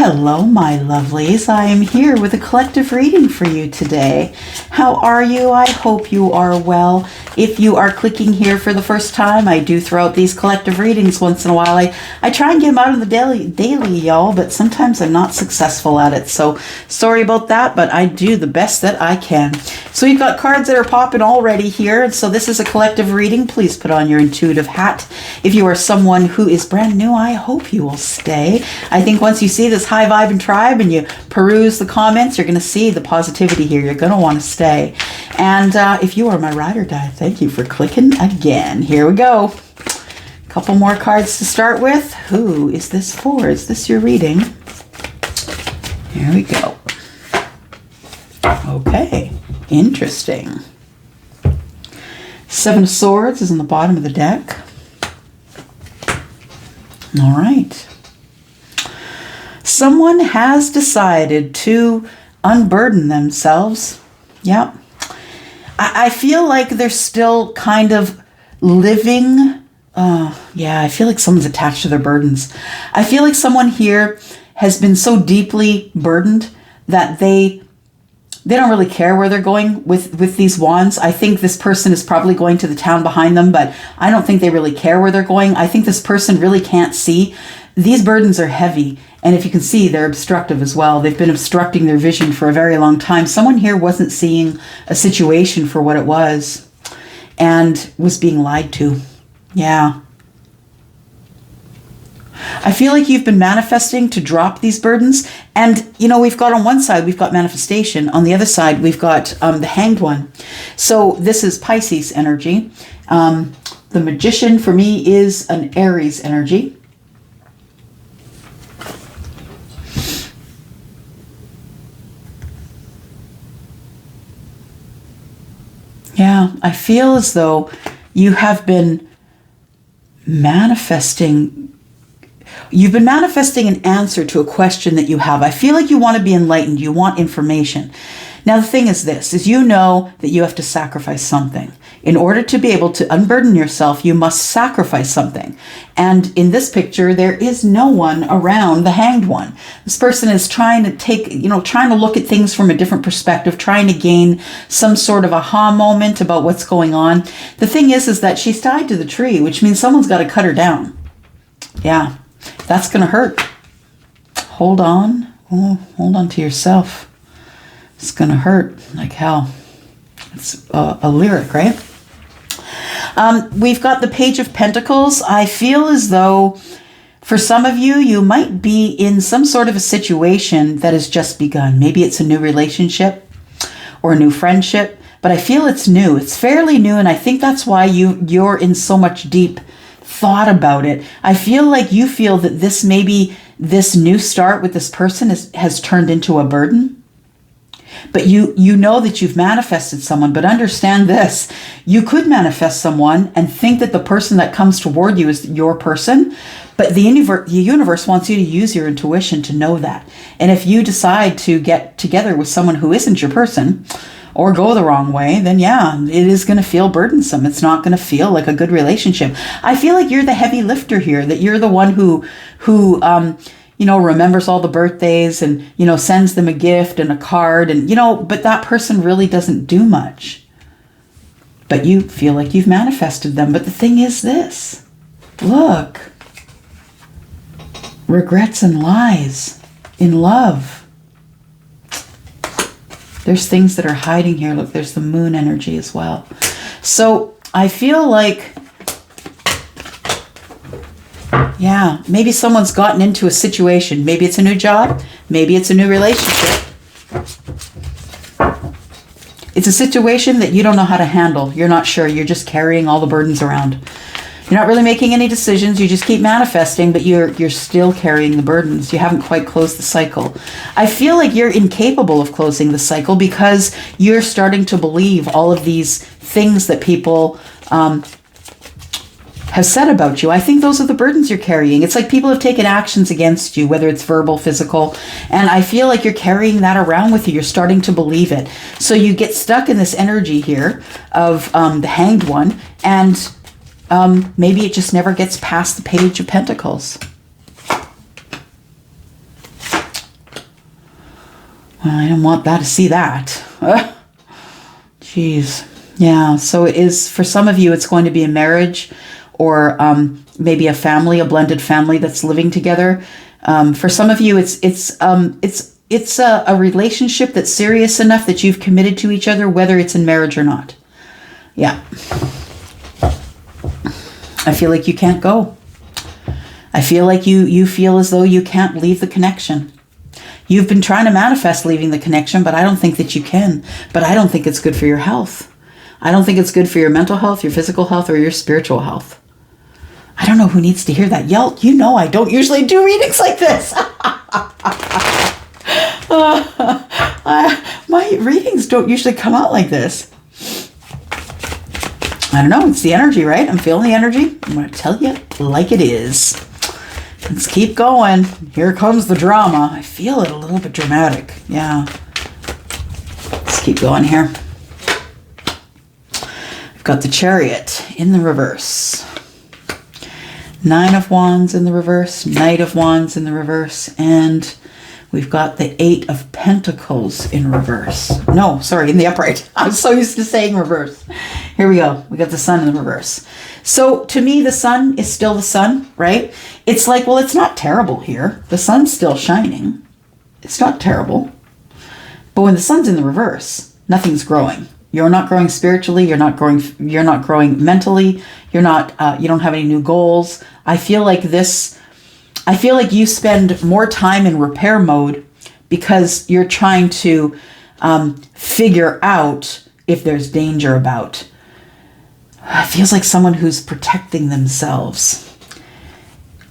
Hello, my lovelies. I am here with a collective reading for you today. How are you? I hope you are well. If you are clicking here for the first time, I do throw out these collective readings once in a while. I try and get them out in the daily, y'all, but sometimes I'm not successful at it. So sorry about that, but I do the best that I can. So we've got cards that are popping already here. And so this is a collective reading. Please put on your intuitive hat. If you are someone who is brand new, I hope you will stay. I think once you see this high vibe and tribe and you peruse the comments, you're going to see the positivity here. You're going to want to stay. And if you are my ride or die, thank you for clicking again. Here we go. A couple more cards to start with. Who is this for? Is this your reading? Here we go. Okay. Interesting. Seven of Swords is on the bottom of the deck. All right. Someone has decided to unburden themselves. Yep. I feel like they're still kind of living. I feel like someone's attached to their burdens. I feel like someone here has been so deeply burdened that they don't really care where they're going with these wands. I think this person is probably going to the town behind them, but I don't think they really care where they're going. I think this person really can't see. These burdens are heavy. And if you can see, they're obstructive as well. They've been obstructing their vision for a very long time. Someone here wasn't seeing a situation for what it was and was being lied to. Yeah. I feel like you've been manifesting to drop these burdens. And, you know, we've got on one side, we've got manifestation. On the other side, we've got the Hanged One. So this is Pisces energy. The Magician for me is an Aries energy. Yeah, I feel as though you have been manifesting. You've been manifesting an answer to a question that you have. I feel like you want to be enlightened. You want information. Now, the thing is this, is you know that you have to sacrifice something. In order to be able to unburden yourself, you must sacrifice something. And in this picture, there is no one around the Hanged One. This person is trying to look at things from a different perspective, trying to gain some sort of aha moment about what's going on. The thing is that she's tied to the tree, which means someone's got to cut her down. Yeah, that's going to hurt. Hold on. Oh, hold on to yourself. It's going to hurt like hell. It's a lyric, right? We've got the Page of Pentacles. I feel as though for some of you, you might be in some sort of a situation that has just begun. Maybe it's a new relationship or a new friendship, but I feel it's new. It's fairly new, and I think that's why you're in so much deep thought about it. I feel like you feel that this new start with this person has turned into a burden. But you know that you've manifested someone, but understand this. You could manifest someone and think that the person that comes toward you is your person, but the universe wants you to use your intuition to know that. And if you decide to get together with someone who isn't your person or go the wrong way, then yeah, it is going to feel burdensome. It's not going to feel like a good relationship. I feel like you're the heavy lifter here, that you're the one who remembers all the birthdays and, sends them a gift and a card and, but that person really doesn't do much. But you feel like you've manifested them. But the thing is this, look, regrets and lies in love. There's things that are hiding here. Look, there's the moon energy as well. So I feel like, yeah, maybe someone's gotten into a situation. Maybe it's a new job. Maybe it's a new relationship. It's a situation that you don't know how to handle. You're not sure. You're just carrying all the burdens around. You're not really making any decisions. You just keep manifesting, but you're still carrying the burdens. You haven't quite closed the cycle. I feel like you're incapable of closing the cycle because you're starting to believe all of these things that people have said about you. I think those are the burdens you're carrying. It's like people have taken actions against you, whether it's verbal, physical, and I feel like you're carrying that around with you. You're starting to believe it. So you get stuck in this energy here of the Hanged One, and maybe it just never gets past the Page of Pentacles. Well, I don't want that to see that. Jeez. Yeah, so it is, for some of you, it's going to be a marriage or maybe a family, a blended family that's living together. For some of you, it's a relationship that's serious enough that you've committed to each other, whether it's in marriage or not. Yeah. I feel like you can't go. I feel like you feel as though you can't leave the connection. You've been trying to manifest leaving the connection, but I don't think that you can. But I don't think it's good for your health. I don't think it's good for your mental health, your physical health, or your spiritual health. I don't know who needs to hear that. Y'all, you know I don't usually do readings like this. My readings don't usually come out like this. I don't know. It's the energy, right? I'm feeling the energy. I'm going to tell you like it is. Let's keep going. Here comes the drama. I feel it a little bit dramatic. Yeah. Let's keep going here. I've got the Chariot in the reverse. 9 of Wands in the reverse. Knight of Wands in the reverse. And we've got the 8 of Pentacles in reverse. No, sorry, in the upright. I'm so used to saying reverse. Here we go. We got the Sun in the reverse. So to me, the sun is still the sun, right? It's like, well, it's not terrible here. The sun's still shining. It's not terrible. But when the sun's in the reverse, nothing's growing. You're not growing spiritually. You're not growing mentally. You don't have any new goals. I feel like you spend more time in repair mode because you're trying to figure out if there's danger about. It feels like someone who's protecting themselves.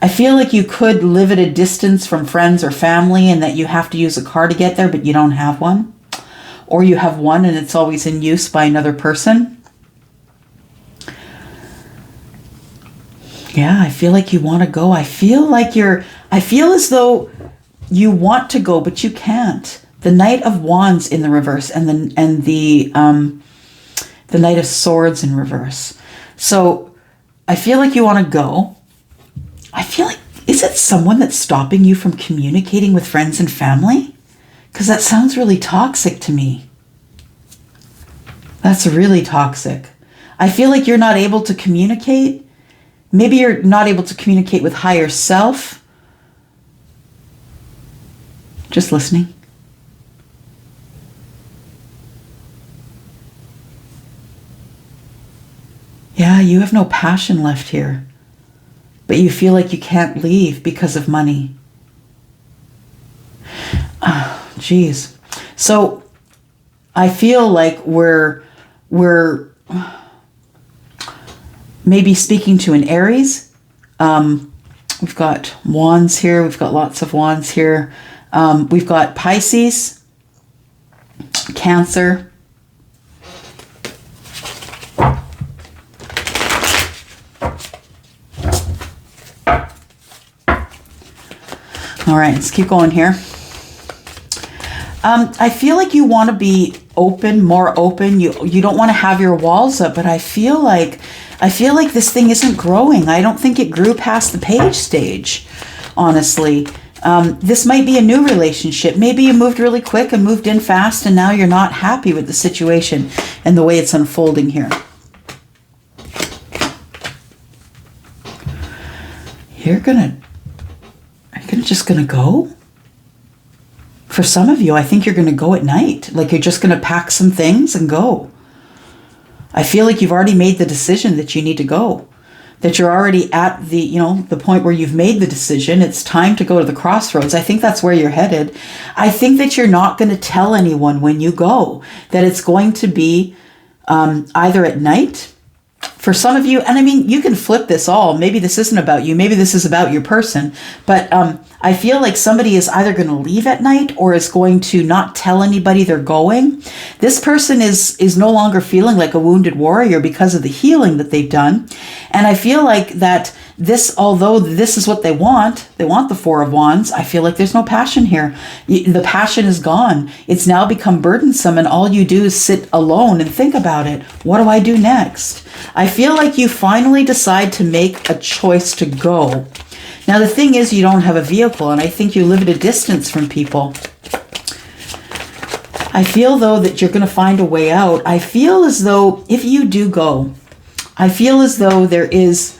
I feel like you could live at a distance from friends or family and that you have to use a car to get there, but you don't have one. Or you have one and it's always in use by another person. Yeah, I feel like you want to go. I feel as though you want to go, but you can't. The Knight of Wands in the reverse and the Knight of Swords in reverse. So I feel like you want to go. I feel like, is it someone that's stopping you from communicating with friends and family? Because that sounds really toxic to me. That's really toxic. I feel like you're not able to communicate. Maybe you're not able to communicate with higher self. Just listening. Yeah, you have no passion left here, but you feel like you can't leave because of money. Oh, geez. So I feel like we're maybe speaking to an Aries. We've got Wands here. We've got lots of Wands here. We've got Pisces, Cancer, all right, let's keep going here. I feel like you want to be open, more open. You don't want to have your walls up, but I feel like this thing isn't growing. I don't think it grew past the page stage, honestly. This might be a new relationship. Maybe you moved really quick and moved in fast, and now you're not happy with the situation and the way it's unfolding here. Are you just gonna go? For some of you, I think you're gonna go at night. Like you're just gonna pack some things and go. I feel like you've already made the decision that you need to go. That you're already at the point where you've made the decision. It's time to go to the crossroads. I think that's where you're headed. I think that you're not going to tell anyone when you go. That it's going to be either at night. For some of you, and I mean, you can flip this all. Maybe this isn't about you. Maybe this is about your person. But I feel like somebody is either going to leave at night or is going to not tell anybody they're going. This person is no longer feeling like a wounded warrior because of the healing that they've done. And I feel like that although this is what they want the Four of Wands, I feel like there's no passion here. The passion is gone. It's now become burdensome, and all you do is sit alone and think about it. What do I do next? I feel like you finally decide to make a choice to go. Now, the thing is, you don't have a vehicle, and I think you live at a distance from people. I feel, though, that you're going to find a way out. I feel as though if you do go, I feel as though there is,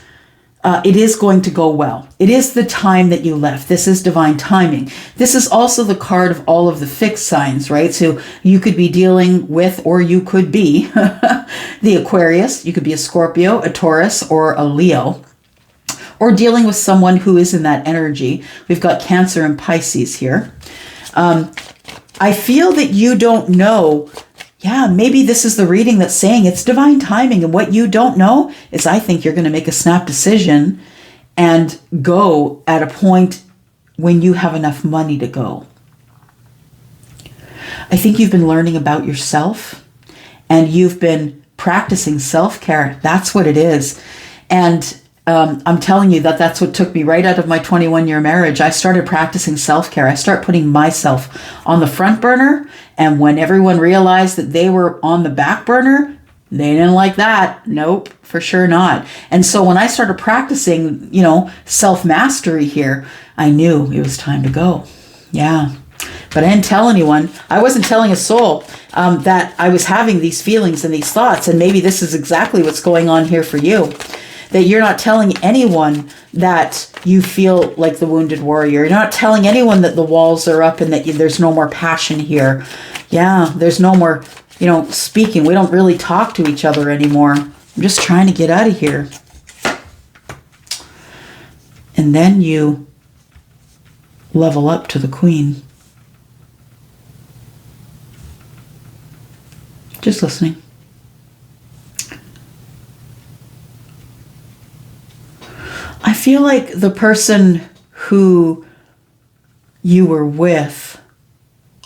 it is going to go well. It is the time that you left. This is divine timing. This is also the card of all of the fixed signs, right? So you could be dealing with, or you could be the Aquarius. You could be a Scorpio, a Taurus, or a Leo, or dealing with someone who is in that energy. We've got Cancer and Pisces here. I feel that you don't know. Yeah, maybe this is the reading that's saying it's divine timing. And what you don't know is I think you're going to make a snap decision and go at a point when you have enough money to go. I think you've been learning about yourself and you've been practicing self-care. That's what it is. And I'm telling you that that's what took me right out of my 21-year marriage. I started practicing self-care. I started putting myself on the front burner. And when everyone realized that they were on the back burner, they didn't like that. Nope, for sure not. And so when I started practicing, self-mastery here, I knew it was time to go. Yeah. But I didn't tell anyone. I wasn't telling a soul that I was having these feelings and these thoughts. And maybe this is exactly what's going on here for you. That you're not telling anyone that you feel like the wounded warrior. You're not telling anyone that the walls are up and that there's no more passion here. Yeah, there's no more, speaking. We don't really talk to each other anymore. I'm just trying to get out of here. And then you level up to the Queen. Just listening. I feel like the person who you were with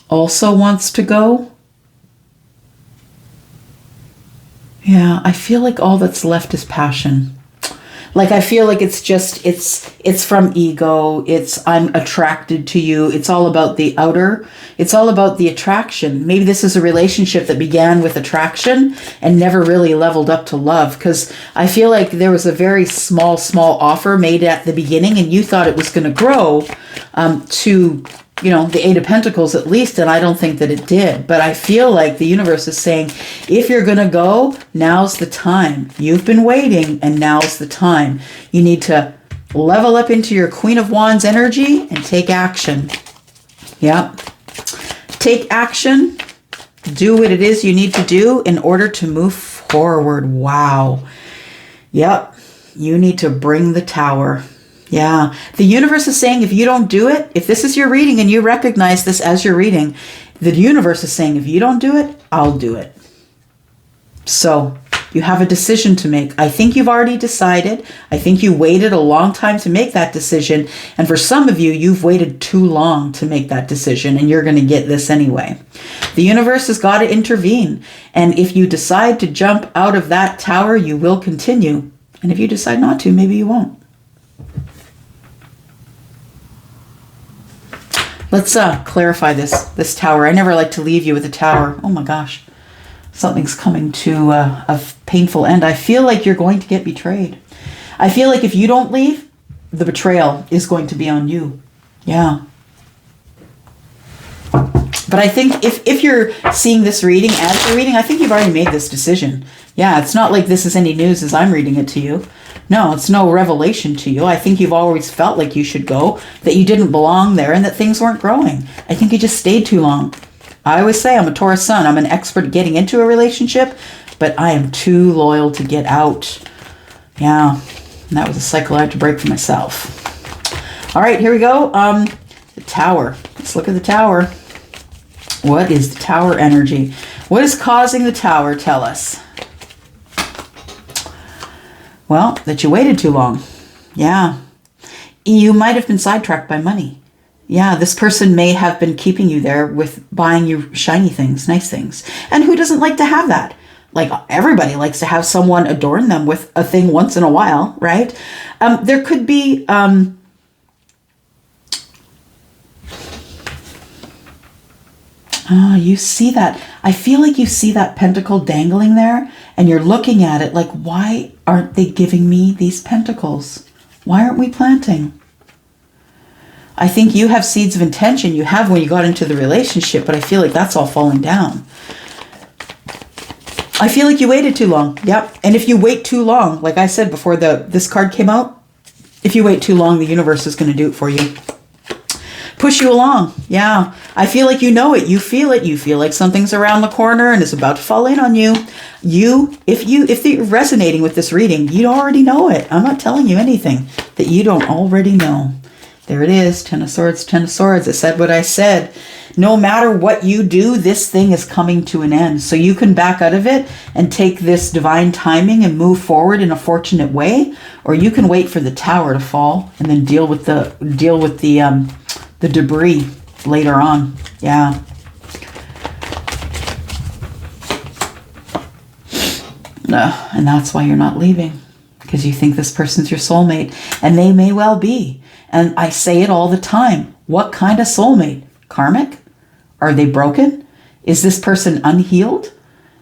also wants to go. Yeah, I feel like all that's left is passion. Like, I feel like it's from ego. I'm attracted to you. It's all about the outer. It's all about the attraction. Maybe this is a relationship that began with attraction and never really leveled up to love. Because I feel like there was a very small offer made at the beginning and you thought it was going to grow to, the Eight of Pentacles at least. And I don't think that it did. But I feel like the universe is saying, if you're going to go, now's the time. You've been waiting and now's the time. You need to level up into your Queen of Wands energy and take action. Yeah. Take action. Do what it is you need to do in order to move forward. Wow. Yep. You need to bring the Tower. Yeah. The universe is saying if you don't do it, if this is your reading and you recognize this as your reading, the universe is saying if you don't do it, I'll do it. So you have a decision to make. I think you've already decided. I think you waited a long time to make that decision. And for some of you, you've waited too long to make that decision and you're going to get this anyway. The universe has got to intervene. And if you decide to jump out of that tower, you will continue. And if you decide not to, maybe you won't. Let's clarify this tower. I never like to leave you with a tower. Oh my gosh. Something's coming to a painful end. I feel like you're going to get betrayed. I feel like if you don't leave, the betrayal is going to be on you. Yeah. But I think if you're seeing this reading as you're reading, I think you've already made this decision. Yeah, it's not like this is any news as I'm reading it to you. No, it's no revelation to you. I think you've always felt like you should go, that you didn't belong there, and that things weren't growing. I think you just stayed too long. I always say I'm a Taurus sun. I'm an expert at getting into a relationship, but I am too loyal to get out. Yeah, and that was a cycle I had to break for myself. All right, here we go. The Tower. Let's look at the Tower. What is the Tower energy? What is causing the Tower? Tell us. Well, that you waited too long. Yeah. You might have been sidetracked by money. Yeah, this person may have been keeping you there with buying you shiny things, nice things. And who doesn't like to have that? Like, everybody likes to have someone adorn them with a thing once in a while, right? There could be... you see that. I feel like you see that pentacle dangling there and you're looking at it like, why aren't they giving me these pentacles? Why aren't we planting? I think you have seeds of intention. You have when you got into the relationship, but I feel like that's all falling down. I feel like you waited too long. Yep. And if you wait too long, like I said before this card came out, if you wait too long, the universe is going to do it for you. Push you along. Yeah. I feel like you know it. You feel it. You feel like something's around the corner and is about to fall in on you. If you're resonating with this reading, you already know it. I'm not telling you anything that you don't already know. There it is. Ten of Swords, Ten of Swords. I said what I said. No matter what you do, this thing is coming to an end. So you can back out of it and take this divine timing and move forward in a fortunate way, or you can wait for the tower to fall and then deal with the debris later on. Yeah. No, and that's why you're not leaving, because you think this person's your soulmate, and they may well be. And I say it all the time. What kind of soulmate? Karmic? Are they broken? Is this person unhealed?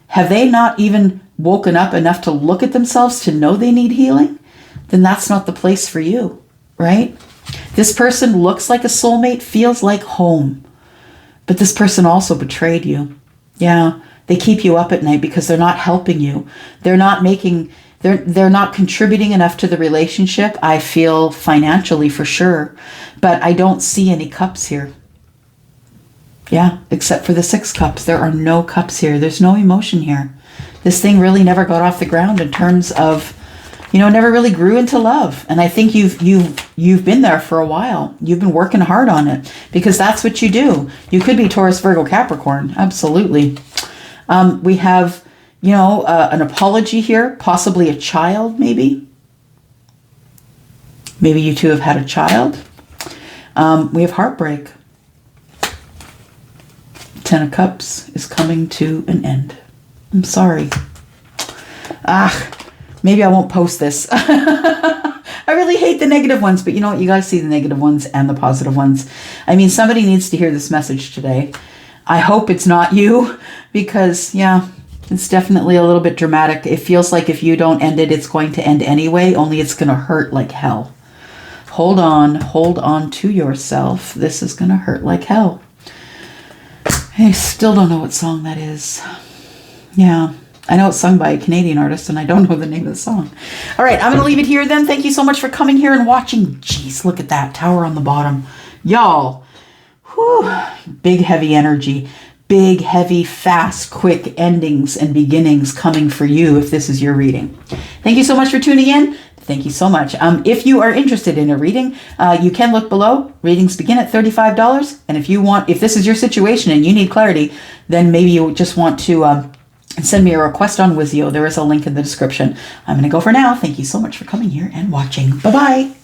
Have they not even woken up enough to look at themselves to know they need healing? Then that's not the place for you, right? This person looks like a soulmate, feels like home. But this person also betrayed you. Yeah, they keep you up at night because they're not helping you. They're not contributing enough to the relationship. I feel financially for sure, but I don't see any cups here. Yeah, except for the 6 cups. There are no cups here. There's no emotion here. This thing really never got off the ground in terms of, never really grew into love. And I think you've been there for a while. You've been working hard on it because that's what you do. You could be Taurus, Virgo, Capricorn. Absolutely. We have, an apology here, possibly a child, maybe. Maybe you two have had a child. We have heartbreak. 10 of Cups is coming to an end. I'm sorry. Maybe I won't post this. I really hate the negative ones, but you know what? You got to see the negative ones and the positive ones. I mean, somebody needs to hear this message today. I hope it's not you, because, yeah, it's definitely a little bit dramatic. It feels like if you don't end it, it's going to end anyway, only it's going to hurt like hell. Hold on to yourself. This is going to hurt like hell. I still don't know what song that is. Yeah, I know it's sung by a Canadian artist, and I don't know the name of the song. All right, I'm going to leave it here then. Thank you so much for coming here and watching. Jeez, look at that tower on the bottom. Y'all, big, heavy energy. Big, heavy, fast, quick endings and beginnings coming for you if this is your reading. Thank you so much for tuning in. Thank you so much. If you are interested in a reading, you can look below. Readings begin at $35. And if this is your situation and you need clarity, then maybe you just want to send me a request on Wizio. There is a link in the description. I'm going to go for now. Thank you so much for coming here and watching. Bye-bye.